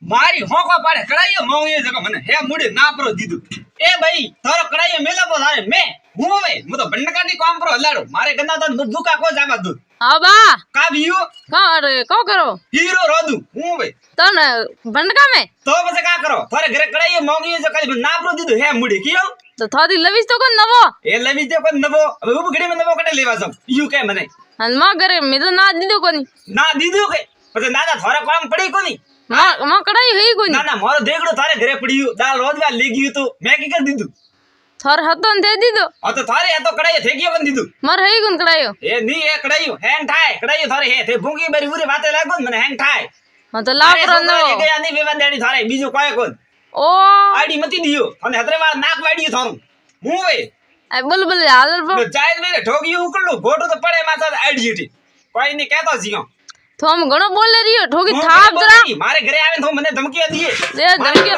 મારી હોકો પાડે કડાઈયો મોં એ જગો મને હે મુડી ના પ્રો દીધું એ ભાઈ તારો કડાઈયો મેલો તો થાય મે હું હવે હું તો બંડકાની કામ પ્રો હલાડો મારે ગંદા તો દુકા કો જાવા દઉં હા બા કા બીયો કા અરે કો કરો હીરો રોદું હું હવે તને બંડકા મે તો પછી કા કરો તારે ઘરે કડાઈયો મોં એ જગો ના પ્રો દીધું હે મુડી કીયો તો થોડી લવીસ તો કોણ નવો એ લવી દે કોઈ નવો હવે ઉબ ઘડી નવો કટે લેવા જાવ યું કે મને અને માં ઘરે મે તો ના દીધો કોની ના દીધું કે પછી દાદા થોડા કામ પડી કોની માં કડાઈ હઈ કોની ના ના મારો દેગડો તારે ઘરે પડ્યું દાલ રોજવા લઈ ગયું તો મેં કી કરી દીધું થર હતો ને દે દીધો આ તો તારે આ તો કડાઈ થઈ ગયો પણ દીધું માર હઈ કોણ કડાયો એ ની એ કડાયું હેંગ થાય કડાયું થારે હે તે ભૂંગી બરી ઉરે વાતે લાગો ને મને હેંગ થાય હા તો લાપરો નવો એ ગયા ની વિવાદ દેડી થારે બીજું કોઈ કોણ ઓ આડી મતી દિયો અને હતરે વા નાક વાડ્યું થારું હું વે આ બુલબુલ હાલર પર ચાઈલ મેરે ઠોગી ઉકળું ભોટું તો પડે માથા આડી જીટી કોઈ ની કહેતો જીઓ તો હમ ઘણો બોલે રહ્યો ઠોકી થાપ જરા મારે ઘરે આવે તો મને ધમકી દીએ દે ધમકી